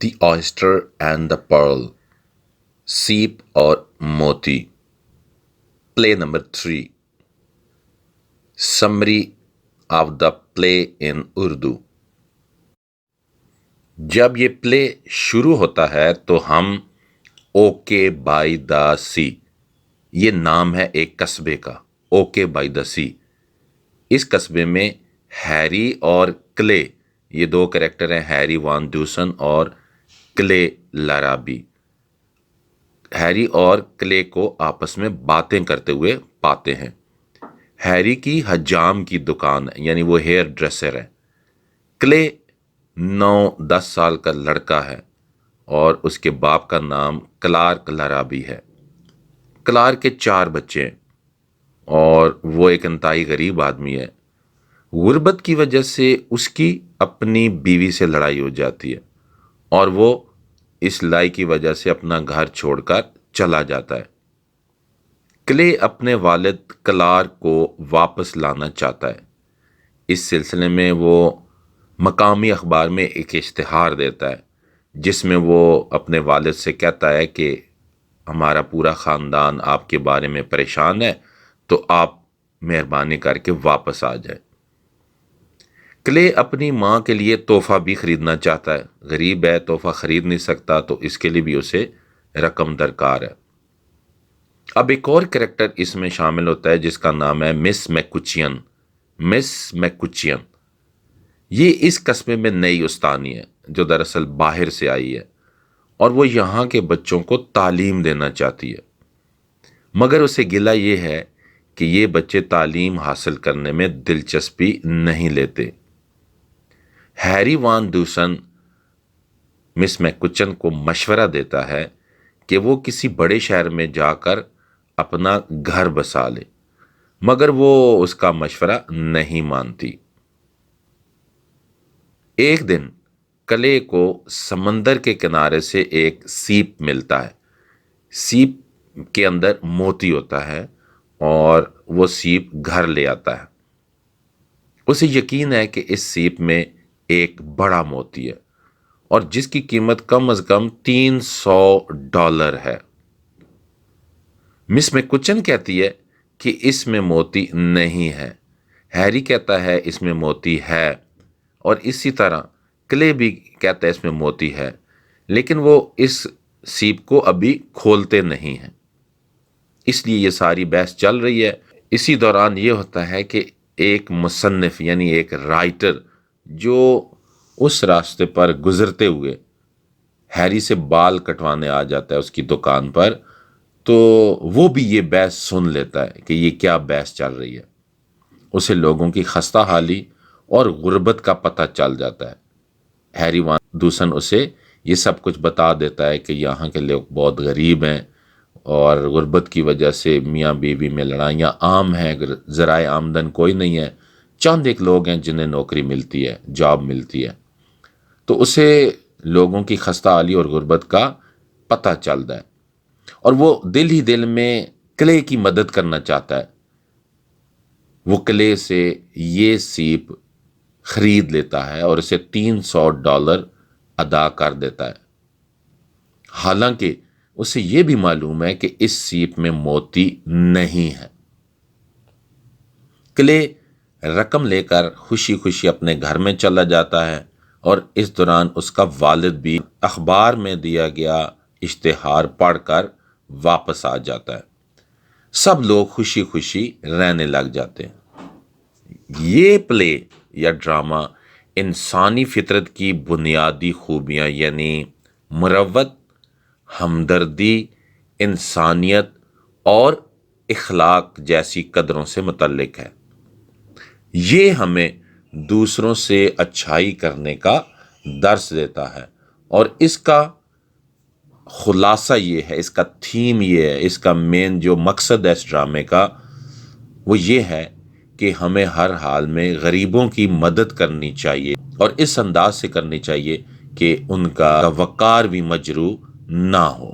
The آئسٹر and the Pearl, سیپ اور موتی۔ پلے number 3، summary of the پلے ان اردو۔ جب یہ پلے شروع ہوتا ہے تو ہم اوکے بائی دا سی، یہ نام ہے ایک قصبے کا، اوکے بائی دا سی۔ اس قصبے میں ہیری اور کلے، یہ دو کریکٹر ہیں، ہیری وان ڈوسن اور کلے لارابی۔ ہیری اور کلے کو آپس میں باتیں کرتے ہوئے پاتے ہیں۔ ہیری کی حجام کی دکان ہے، یعنی وہ ہیئر ڈریسر ہے۔ کلے 9-10 سال کا لڑکا ہے اور اس کے باپ کا نام کلارک لارابی ہے۔ کلارک کے 4 بچے ہیں اور وہ ایک انتہائی غریب آدمی ہے۔ غربت کی وجہ سے اس کی اپنی بیوی سے لڑائی ہو جاتی ہے اور وہ اس لڑائی کی وجہ سے اپنا گھر چھوڑ کر چلا جاتا ہے۔ کلے اپنے والد کلارک کو واپس لانا چاہتا ہے۔ اس سلسلے میں وہ مقامی اخبار میں ایک اشتہار دیتا ہے جس میں وہ اپنے والد سے کہتا ہے کہ ہمارا پورا خاندان آپ کے بارے میں پریشان ہے، تو آپ مہربانی کر کے واپس آ جائیں۔ کلے اپنی ماں کے لیے تحفہ بھی خریدنا چاہتا ہے، غریب ہے، تحفہ خرید نہیں سکتا، تو اس کے لیے بھی اسے رقم درکار ہے۔ اب ایک اور کریکٹر اس میں شامل ہوتا ہے جس کا نام ہے مس میکوچین۔ مس میکوچین یہ اس قصبے میں نئی استانی ہے جو دراصل باہر سے آئی ہے اور وہ یہاں کے بچوں کو تعلیم دینا چاہتی ہے، مگر اسے گلہ یہ ہے کہ یہ بچے تعلیم حاصل کرنے میں دلچسپی نہیں لیتے۔ ہیری وان ڈوسن مس میکوچن کو مشورہ دیتا ہے کہ وہ کسی بڑے شہر میں جا کر اپنا گھر بسا لے، مگر وہ اس کا مشورہ نہیں مانتی۔ ایک دن کلے کو سمندر کے کنارے سے ایک سیپ ملتا ہے۔ سیپ کے اندر موتی ہوتا ہے اور وہ سیپ گھر لے آتا ہے۔ اسے یقین ہے کہ اس سیپ میں ایک بڑا موتی ہے اور جس کی قیمت کم از کم $300 ہے۔ مس میکوچن کہتی ہے کہ اس میں موتی نہیں ہے۔ ہیری کہتا ہے اس میں موتی ہے اور اسی طرح کلے بھی کہتا ہے اس میں موتی ہے، لیکن وہ اس سیپ کو ابھی کھولتے نہیں ہیں۔ اس لیے یہ ساری بحث چل رہی ہے۔ اسی دوران یہ ہوتا ہے کہ ایک مصنف یعنی ایک رائٹر جو اس راستے پر گزرتے ہوئے ہیری سے بال کٹوانے آ جاتا ہے اس کی دکان پر، تو وہ بھی یہ بحث سن لیتا ہے کہ یہ کیا بحث چل رہی ہے۔ اسے لوگوں کی خستہ حالی اور غربت کا پتہ چل جاتا ہے۔ ہیری وان ڈوسن اسے یہ سب کچھ بتا دیتا ہے کہ یہاں کے لوگ بہت غریب ہیں اور غربت کی وجہ سے میاں بیوی میں لڑائیاں عام ہیں، ذرائع آمدن کوئی نہیں ہے، چند ایک لوگ ہیں جنہیں نوکری ملتی ہے، جاب ملتی ہے۔ تو اسے لوگوں کی خستہ حالی اور غربت کا پتہ چلتا ہے اور وہ دل ہی دل میں کلے کی مدد کرنا چاہتا ہے۔ وہ کلے سے یہ سیپ خرید لیتا ہے اور اسے $300 ادا کر دیتا ہے، حالانکہ اسے یہ بھی معلوم ہے کہ اس سیپ میں موتی نہیں ہے۔ کلے رقم لے کر خوشی خوشی اپنے گھر میں چلا جاتا ہے اور اس دوران اس کا والد بھی اخبار میں دیا گیا اشتہار پڑھ کر واپس آ جاتا ہے۔ سب لوگ خوشی خوشی رہنے لگ جاتے ہیں۔ یہ پلے یا ڈرامہ انسانی فطرت کی بنیادی خوبیاں یعنی مروت، ہمدردی، انسانیت اور اخلاق جیسی قدروں سے متعلق ہے۔ یہ ہمیں دوسروں سے اچھائی کرنے کا درس دیتا ہے اور اس کا خلاصہ یہ ہے، اس کا تھیم یہ ہے، اس کا مین جو مقصد ہے اس ڈرامے کا، وہ یہ ہے کہ ہمیں ہر حال میں غریبوں کی مدد کرنی چاہیے اور اس انداز سے کرنی چاہیے کہ ان کا وقار بھی مجروح نہ ہو۔